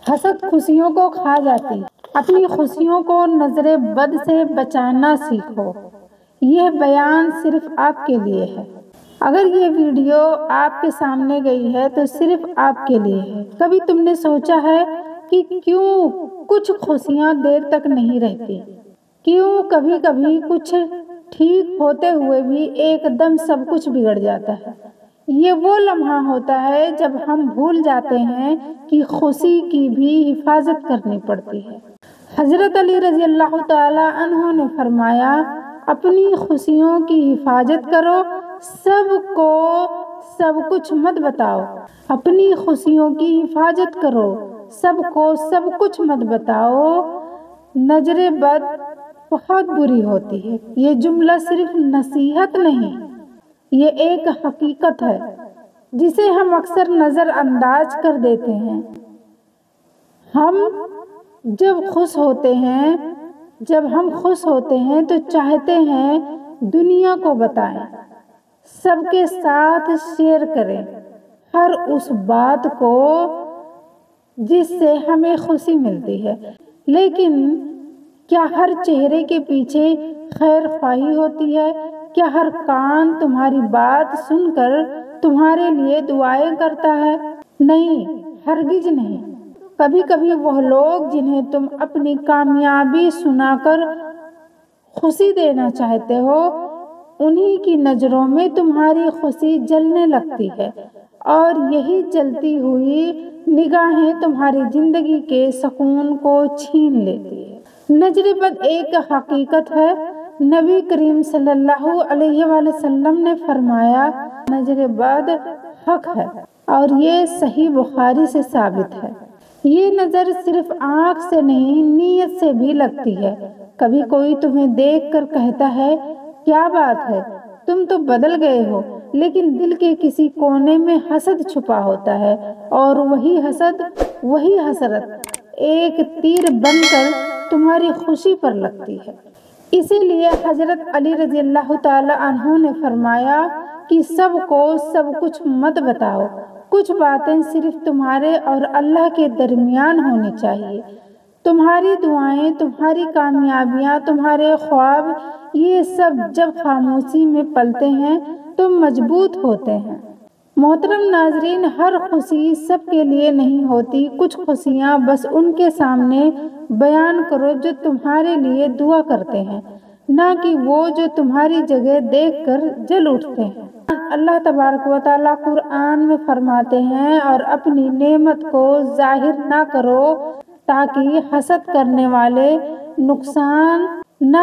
حسد خوشیوں کو کھا جاتی ہے۔ اپنی خوشیوں کو نظر بد سے بچانا سیکھو۔ یہ بیان صرف آپ کے لیے ہے۔ اگر یہ ویڈیو آپ کے سامنے گئی ہے تو صرف آپ کے لیے ہے۔ کبھی تم نے سوچا ہے کہ کیوں کچھ خوشیاں دیر تک نہیں رہتی؟ کیوں کبھی کبھی کچھ ٹھیک ہوتے ہوئے بھی ایک دم سب کچھ بگڑ جاتا ہے؟ یہ وہ لمحہ ہوتا ہے جب ہم بھول جاتے ہیں کہ خوشی کی بھی حفاظت کرنی پڑتی ہے۔ حضرت علی رضی اللہ تعالیٰ عنہ نے فرمایا، اپنی خوشیوں کی حفاظت کرو، سب کو سب کچھ مت بتاؤ۔ اپنی خوشیوں کی حفاظت کرو، سب کو سب کچھ مت بتاؤ، نظر بد بہت بری ہوتی ہے۔ یہ جملہ صرف نصیحت نہیں، یہ ایک حقیقت ہے جسے ہم اکثر نظر انداز کر دیتے ہیں۔ ہم جب ہم خوش ہوتے ہیں تو چاہتے ہیں دنیا کو بتائیں، سب کے ساتھ شیئر کریں ہر اس بات کو جس سے ہمیں خوشی ملتی ہے۔ لیکن کیا ہر چہرے کے پیچھے خیر خواہی ہوتی ہے؟ کیا ہر کان تمہاری بات سن کر تمہارے لیے دعائیں کرتا ہے؟ نہیں، ہرگز نہیں۔ کبھی کبھی وہ لوگ جنہیں تم اپنی کامیابی سنا کر خوشی دینا چاہتے ہو، انہی کی نظروں میں تمہاری خوشی جلنے لگتی ہے، اور یہی جلتی ہوئی نگاہیں تمہاری زندگی کے سکون کو چھین لیتی ہے۔ نظر بد ایک حقیقت ہے۔ نبی کریم صلی اللہ علیہ وآلہ وسلم نے فرمایا، نظر بد حق ہے، اور یہ صحیح بخاری سے ثابت ہے۔ یہ نظر صرف آنکھ سے نہیں، نیت سے بھی لگتی ہے۔ کبھی کوئی تمہیں دیکھ کر کہتا ہے، کیا بات ہے، تم تو بدل گئے ہو، لیکن دل کے کسی کونے میں حسد چھپا ہوتا ہے، اور وہی حسد، وہی حسرت ایک تیر بن کر تمہاری خوشی پر لگتی ہے۔ اسی لیے حضرت علی رضی اللہ تعالیٰ عنہ نے فرمایا کہ سب کو سب کچھ مت بتاؤ، کچھ باتیں صرف تمہارے اور اللہ کے درمیان ہونی چاہیے۔ تمہاری دعائیں، تمہاری کامیابیاں، تمہارے خواب، یہ سب جب خاموشی میں پلتے ہیں تو مضبوط ہوتے ہیں۔ محترم ناظرین، ہر خوشی سب کے لیے نہیں ہوتی۔ کچھ خوشیاں بس ان کے سامنے بیان کرو جو تمہارے لیے دعا کرتے ہیں، نہ کہ وہ جو تمہاری جگہ دیکھ کر جل اٹھتے ہیں۔ اللہ تبارک و تعالیٰ قرآن میں فرماتے ہیں، اور اپنی نعمت کو ظاہر نہ کرو تاکہ حسد کرنے والے نقصان نہ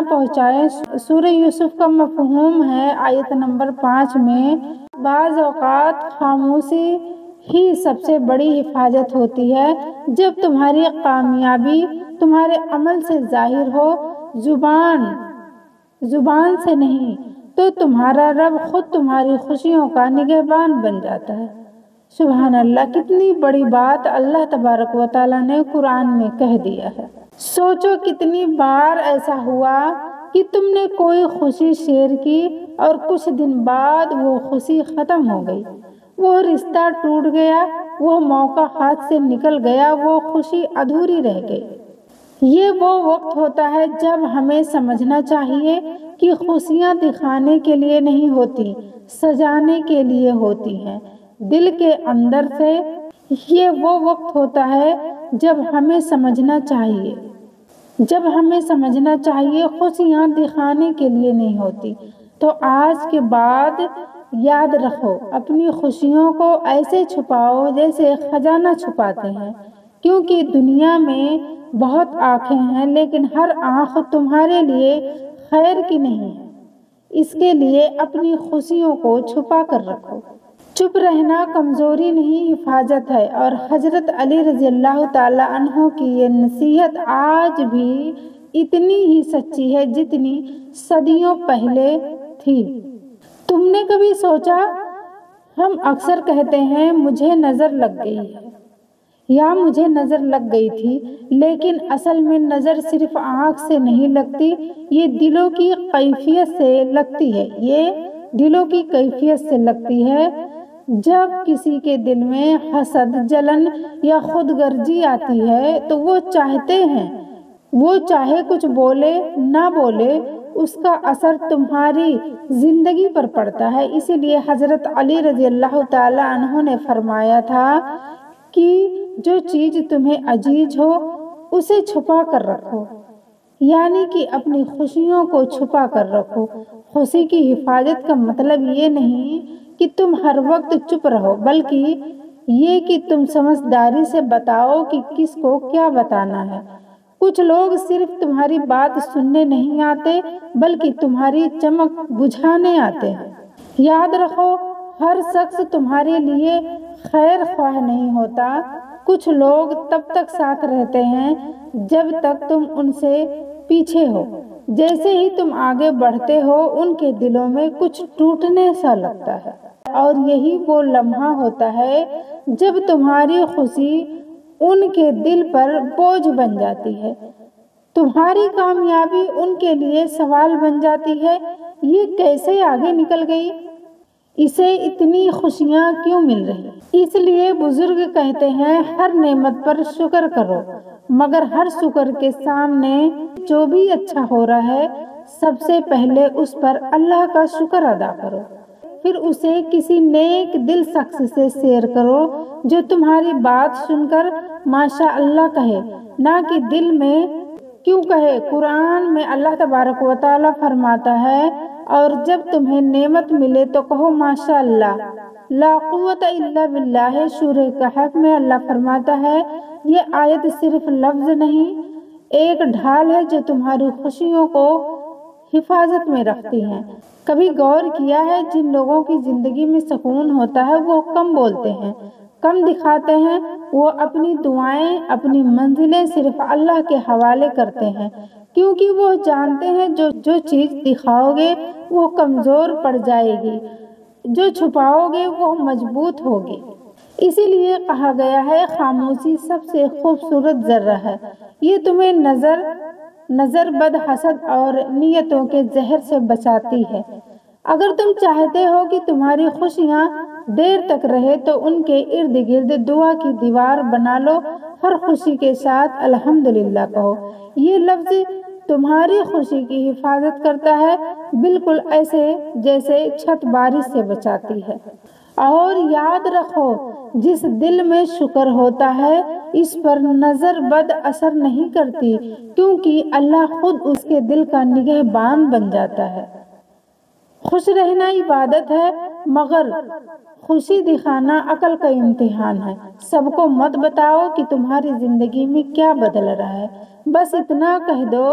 پہنچائیں۔ سورہ یوسف کا مفہوم ہے آیت نمبر 5 میں، بعض اوقات خاموشی ہی سب سے بڑی حفاظت ہوتی ہے۔ جب تمہاری کامیابی تمہارے عمل سے ظاہر ہو، زبان سے نہیں، تو تمہارا رب خود تمہاری خوشیوں کا نگہبان بن جاتا ہے۔ سبحان اللہ، کتنی بڑی بات اللہ تبارک و تعالیٰ نے قرآن میں کہہ دیا ہے۔ سوچو کتنی بار ایسا ہوا کہ تم نے کوئی خوشی شیئر کی اور کچھ دن بعد وہ خوشی ختم ہو گئی، وہ رشتہ ٹوٹ گیا، وہ موقع ہاتھ سے نکل گیا، وہ خوشی ادھوری رہ گئی۔ یہ وہ وقت ہوتا ہے جب ہمیں سمجھنا چاہیے کہ خوشیاں دکھانے کے لیے نہیں ہوتی، سجانے کے لیے ہوتی ہیں دل کے اندر سے۔ یہ وہ وقت ہوتا ہے جب ہمیں سمجھنا چاہیے خوشیاں دکھانے کے لیے نہیں ہوتی۔ تو آج کے بعد یاد رکھو، اپنی خوشیوں کو ایسے چھپاؤ جیسے خزانہ چھپاتے ہیں، کیونکہ دنیا میں بہت آنکھیں ہیں، لیکن ہر آنکھ تمہارے لیے خیر کی نہیں ہے۔ اس کے لیے اپنی خوشیوں کو چھپا کر رکھو۔ چپ رہنا کمزوری نہیں، حفاظت ہے۔ اور حضرت علی رضی اللہ تعالیٰ عنہ کی یہ نصیحت آج بھی اتنی ہی سچی ہے جتنی صدیوں پہلے تھی۔ تم نے کبھی سوچا، ہم اکثر کہتے ہیں مجھے نظر لگ گئی ہے یا مجھے نظر لگ گئی تھی، لیکن اصل میں نظر صرف آنکھ سے نہیں لگتی، یہ دلوں کی کیفیت سے لگتی ہے۔ جب کسی کے دل میں حسد، جلن یا خود غرضی آتی ہے تو وہ چاہتے ہیں، وہ چاہے کچھ بولے نہ بولے، اس کا اثر تمہاری زندگی پر پڑتا ہے۔ اسی لیے حضرت علی رضی اللہ تعالی عنہ نے فرمایا تھا کہ جو چیز تمہیں عزیز ہو اسے چھپا کر رکھو، یعنی کہ اپنی خوشیوں کو چھپا کر رکھو۔ خوشی کی حفاظت کا مطلب یہ نہیں کہ تم ہر وقت چپ رہو، بلکہ یہ کہ تم سمجھداری سے بتاؤ کہ کس کو کیا بتانا ہے۔ کچھ لوگ صرف تمہاری بات سننے نہیں آتے بلکہ تمہاری چمک بجھانے آتے ہیں۔ یاد رکھو، ہر شخص تمہارے لیے خیر خواہ نہیں ہوتا۔ کچھ لوگ تب تک ساتھ رہتے ہیں جب تک تم ان سے پیچھے ہو، جیسے ہی تم آگے بڑھتے ہو ان کے دلوں میں کچھ ٹوٹنے سا لگتا ہے، اور یہی وہ لمحہ ہوتا ہے جب تمہاری خوشی ان کے دل پر بوجھ بن جاتی ہے، تمہاری کامیابی ان کے لیے سوال بن جاتی ہے، یہ کیسے آگے نکل گئی، اسے اتنی خوشیاں کیوں مل رہی۔ اس لیے بزرگ کہتے ہیں ہر نعمت پر شکر کرو، مگر ہر شکر کے سامنے جو بھی اچھا ہو رہا ہے سب سے پہلے اس پر اللہ کا شکر ادا کرو، پھر اسے کسی نیک دل شخص سے شیئر کرو جو تمہاری بات سن کر ماشاء اللہ کہے، نہ کہ دل میں کیوں کہے۔ قرآن میں اللہ تبارک و تعالیٰ فرماتا ہے، اور جب تمہیں نعمت ملے تو کہو ماشاء اللہ لا قوت الا باللہ۔ سورہ کہف میں اللہ فرماتا ہے، یہ آیت صرف لفظ نہیں، ایک ڈھال ہے جو تمہاری خوشیوں کو حفاظت میں رکھتی ہے۔ کبھی غور کیا ہے جن لوگوں کی زندگی میں سکون ہوتا ہے وہ کم بولتے ہیں، کم دکھاتے ہیں، وہ اپنی دعائیں، اپنی منزلیں صرف اللہ کے حوالے کرتے ہیں، کیونکہ وہ جانتے ہیں جو چیز دکھاؤ گے وہ کمزور پڑ جائے گی، جو چھپاؤ گے وہ مضبوط ہوگی۔ اسی لیے کہا گیا ہے خاموشی سب سے خوبصورت ذرہ ہے، یہ تمہیں نظر بد، حسد اور نیتوں کے زہر سے بچاتی ہے۔ اگر تم چاہتے ہو کہ تمہاری خوشیاں دیر تک رہے تو ان کے ارد گرد دعا کی دیوار بنا لو، ہر خوشی کے ساتھ الحمدللہ کہو۔ یہ لفظ تمہاری خوشی کی حفاظت کرتا ہے، بالکل ایسے جیسے چھت بارش سے بچاتی ہے۔ اور یاد رکھو، جس دل میں شکر ہوتا ہے اس پر نظر بد اثر نہیں کرتی، کیونکہ اللہ خود اس کے دل کا نگہبان بن جاتا ہے۔ خوش رہنا عبادت ہے، مگر خوشی دکھانا عقل کا امتحان ہے۔ سب کو مت بتاؤ کہ تمہاری زندگی میں کیا بدل رہا ہے، بس اتنا کہہ دو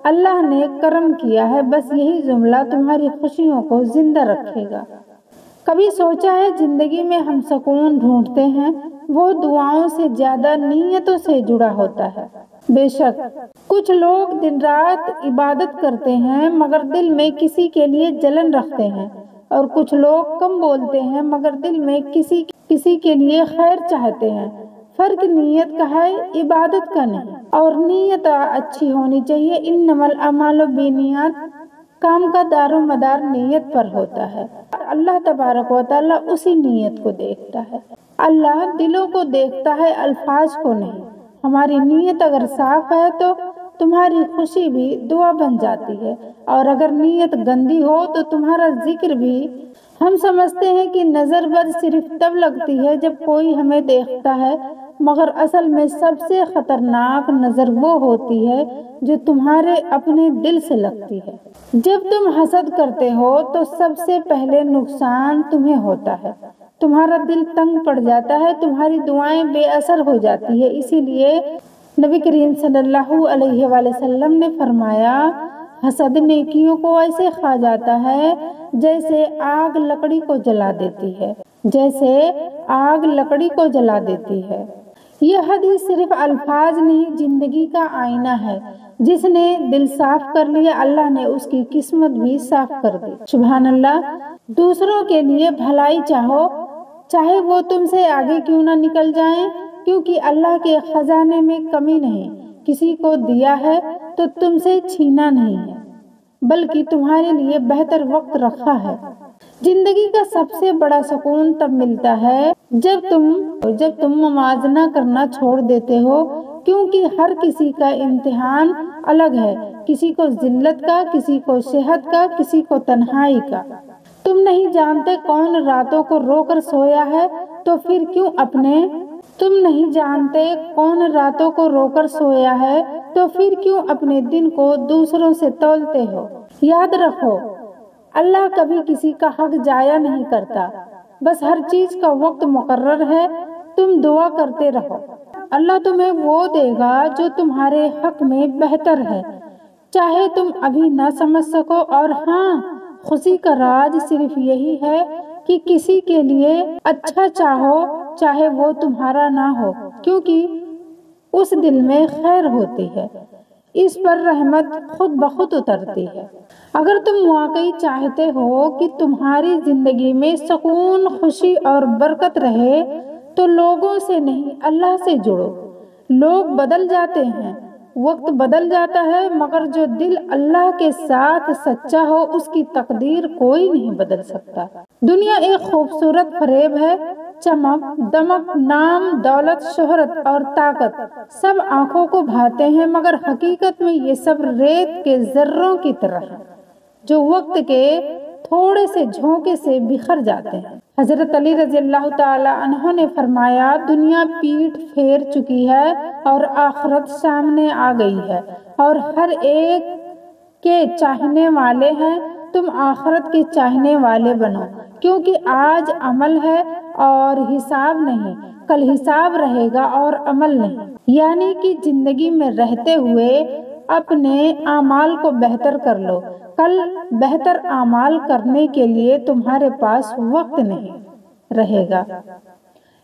اللہ نے کرم کیا ہے، بس یہی جملہ تمہاری خوشیوں کو زندہ رکھے گا۔ کبھی سوچا ہے زندگی میں ہم سکون ڈھونڈتے ہیں، وہ دعاؤں سے زیادہ نیتوں سے جڑا ہوتا ہے۔ بے شک کچھ لوگ دن رات عبادت کرتے ہیں مگر دل میں کسی کے لیے جلن رکھتے ہیں، اور کچھ لوگ کم بولتے ہیں مگر دل میں کسی کے لیے خیر چاہتے ہیں۔ فرق نیت کا ہے، عبادت کا نہیں، اور نیت اچھی ہونی چاہیے۔ انما الاعمال بالنیات، کام کا دار و مدار نیت پر ہوتا ہے۔ اللہ تبارک و تعالیٰ اسی نیت کو دیکھتا ہے۔ اللہ دلوں کو دیکھتا ہے، الفاظ کو نہیں۔ ہماری نیت اگر صاف ہے تو تمہاری خوشی بھی دعا بن جاتی ہے، اور اگر نیت گندی ہو تو تمہارا ذکر بھی۔ ہم سمجھتے ہیں کہ نظر بد صرف تب لگتی ہے جب کوئی ہمیں دیکھتا ہے، مگر اصل میں سب سے خطرناک نظر وہ ہوتی ہے جو تمہارے اپنے دل سے لگتی ہے۔ جب تم حسد کرتے ہو تو سب سے پہلے نقصان تمہیں ہوتا ہے، تمہارا دل تنگ پڑ جاتا ہے، تمہاری دعائیں بے اثر ہو جاتی ہے۔ اسی لیے نبی کریم صلی اللہ علیہ وآلہ وسلم نے فرمایا، حسد نیکیوں کو ایسے کھا جاتا ہے جیسے آگ لکڑی کو جلا دیتی ہے، جیسے آگ لکڑی کو جلا دیتی ہے۔ یہ حدیث صرف الفاظ نہیں، زندگی کا آئینہ ہے۔ جس نے دل صاف کر لیا اللہ نے اس کی قسمت بھی صاف کر دی۔ سبحان اللہ۔ دوسروں کے لیے بھلائی چاہو، چاہے وہ تم سے آگے کیوں نہ نکل جائیں، کیونکہ اللہ کے خزانے میں کمی نہیں۔ کسی کو دیا ہے تو تم سے چھینا نہیں ہے، بلکہ تمہارے لیے بہتر وقت رکھا ہے۔ زندگی کا سب سے بڑا سکون تب ملتا ہے جب تم موازنہ کرنا چھوڑ دیتے ہو، کیونکہ ہر کسی کا امتحان الگ ہے، کسی کو ذلت کا، کسی کو صحت کا، کسی کو تنہائی کا۔ تم نہیں جانتے کون راتوں کو رو کر سویا ہے، تو پھر کیوں اپنے دن کو دوسروں سے تولتے ہو؟ یاد رکھو، اللہ کبھی کسی کا حق ضائع نہیں کرتا، بس ہر چیز کا وقت مقرر ہے۔ تم دعا کرتے رہو، اللہ تمہیں وہ دے گا جو تمہارے حق میں بہتر ہے، چاہے تم ابھی نہ سمجھ سکو۔ اور ہاں، خوشی کا راز صرف یہی ہے کہ کسی کے لیے اچھا چاہو، چاہے وہ تمہارا نہ ہو، کیونکہ اس دل میں خیر ہوتی ہے، اس پر رحمت خود بخود اترتی ہے۔ اگر تم واقعی چاہتے ہو کہ تمہاری زندگی میں سکون، خوشی اور برکت رہے، تو لوگوں سے نہیں، اللہ سے جڑو۔ لوگ بدل جاتے ہیں، وقت بدل جاتا ہے، مگر جو دل اللہ کے ساتھ سچا ہو، اس کی تقدیر کوئی نہیں بدل سکتا۔ دنیا ایک خوبصورت فریب ہے، چمک، دمک، نام، دولت، شہرت اور طاقت سب آنکھوں کو بھاتے ہیں، مگر حقیقت میں یہ سب ریت کے ذروں کی طرح ہے جو وقت کے تھوڑے سے جھونکے سے بکھر جاتے ہیں۔ حضرت علی رضی اللہ تعالی عنہ نے فرمایا، دنیا پیٹھ پھیر چکی ہے اور آخرت سامنے آ گئی ہے، اور ہر ایک کے چاہنے والے ہیں۔ تم آخرت کے چاہنے والے بنو، کیونکہ آج عمل ہے اور حساب نہیں، کل حساب رہے گا اور عمل نہیں۔ یعنی کہ زندگی میں رہتے ہوئے اپنے اعمال کو بہتر کر لو، کل بہتر اعمال کرنے کے لیے تمہارے پاس وقت نہیں رہے گا۔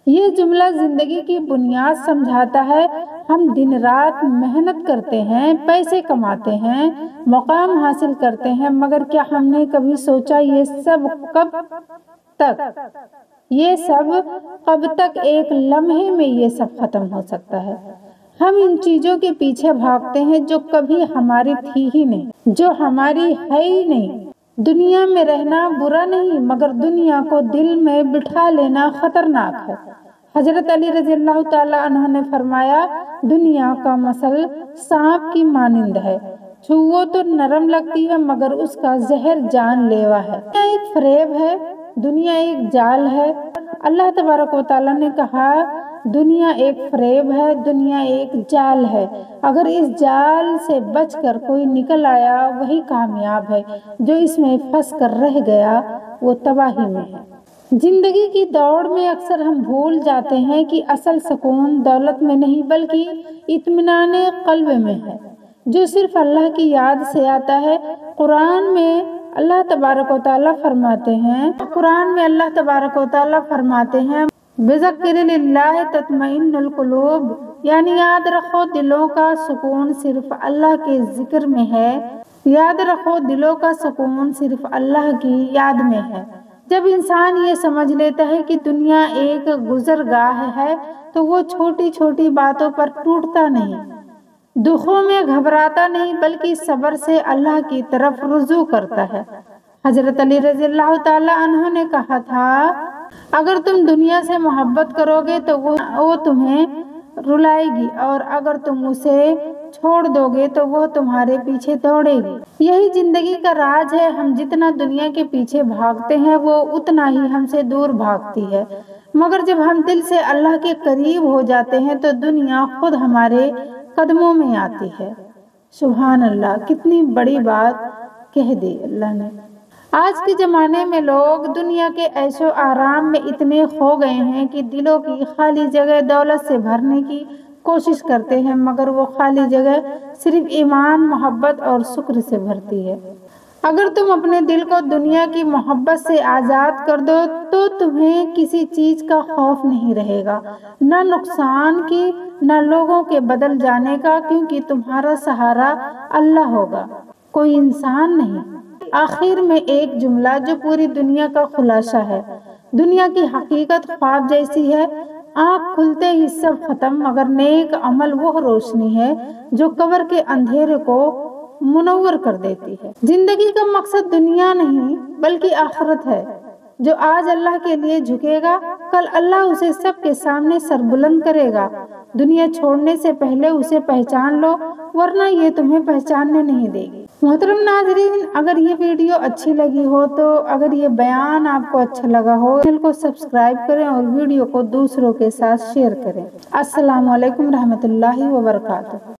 یہ جملہ زندگی کی بنیاد سمجھاتا ہے۔ ہم دن رات محنت کرتے ہیں، پیسے کماتے ہیں، مقام حاصل کرتے ہیں، مگر کیا ہم نے کبھی سوچا یہ سب کب تک ایک لمحے میں یہ سب ختم ہو سکتا ہے؟ ہم ان چیزوں کے پیچھے بھاگتے ہیں جو کبھی ہماری تھی ہی نہیں، جو ہماری ہے ہی نہیں۔ دنیا میں رہنا برا نہیں، مگر دنیا کو دل میں بٹھا لینا خطرناک ہے۔ حضرت علی رضی اللہ تعالی عنہ نے فرمایا، دنیا کا مثل سانپ کی مانند ہے، چھو تو نرم لگتی ہے، مگر اس کا زہر جان لیوا ہے۔ دنیا ایک فریب ہے، دنیا ایک جال ہے۔ اللہ تبارک و تعالیٰ نے کہا، دنیا ایک فریب ہے، دنیا ایک جال ہے، اگر اس جال سے بچ کر کوئی نکل آیا وہی کامیاب ہے، جو اس میں پھنس کر رہ گیا وہ تباہی میں ہے۔ زندگی کی دوڑ میں اکثر ہم بھول جاتے ہیں کہ اصل سکون دولت میں نہیں بلکہ اطمینان قلب میں ہے، جو صرف اللہ کی یاد سے آتا ہے۔ قرآن میں اللہ تبارک و تعالیٰ فرماتے ہیں بِذِکْرِ اللَّہِ تَطْمَئِنُّ الْقُلُوبُ، یعنی یاد رکھو دلوں کا سکون صرف اللہ کے ذکر میں ہے، یاد رکھو دلوں کا سکون صرف اللہ کی یاد میں ہے۔ جب انسان یہ سمجھ لیتا ہے کہ دنیا ایک گزرگاہ ہے، تو وہ چھوٹی چھوٹی باتوں پر ٹوٹتا نہیں، دکھوں میں گھبراتا نہیں، بلکہ صبر سے اللہ کی طرف رجوع کرتا ہے۔ حضرت علی رضی اللہ تعالی عنہ نے کہا تھا، اگر تم دنیا سے محبت کرو گے تو وہ تمہیں رلائے گی، اور اگر تم اسے چھوڑ دو گے تو وہ تمہارے پیچھے دوڑے گی۔ یہی زندگی کا راز ہے، ہم جتنا دنیا کے پیچھے بھاگتے ہیں وہ اتنا ہی ہم سے دور بھاگتی ہے، مگر جب ہم دل سے اللہ کے قریب ہو جاتے ہیں تو دنیا خود ہمارے قدموں میں آتی ہے۔ سبحان اللہ، کتنی بڑی بات کہہ دی اللہ نے۔ آج کے زمانے میں لوگ دنیا کے عیش و آرام میں اتنے کھو گئے ہیں کہ دلوں کی خالی جگہ دولت سے بھرنے کی کوشش کرتے ہیں، مگر وہ خالی جگہ صرف ایمان، محبت اور شکر سے بھرتی ہے۔ اگر تم اپنے دل کو دنیا کی محبت سے آزاد کر دو تو تمہیں کسی چیز کا خوف نہیں رہے گا، نہ نقصان کی، نہ لوگوں کے بدل جانے کا، کیونکہ تمہارا سہارا اللہ ہوگا، کوئی انسان نہیں۔ آخر میں ایک جملہ جو پوری دنیا کا خلاصہ ہے، دنیا کی حقیقت خواب جیسی ہے، آنکھ کھلتے ہی سب ختم، مگر نیک عمل وہ روشنی ہے جو قبر کے اندھیرے کو منور کر دیتی ہے۔ زندگی کا مقصد دنیا نہیں بلکہ آخرت ہے۔ جو آج اللہ کے لیے جھکے گا کل اللہ اسے سب کے سامنے سر بلند کرے گا۔ دنیا چھوڑنے سے پہلے اسے پہچان لو ورنہ یہ تمہیں پہچاننے نہیں دے گی۔ محترم ناظرین، اگر یہ ویڈیو اچھی لگی ہو تو اگر یہ بیان آپ کو اچھا لگا ہو چینل کو سبسکرائب کریں اور ویڈیو کو دوسروں کے ساتھ شیئر کریں۔ السلام علیکم رحمۃ اللہ وبرکاتہ۔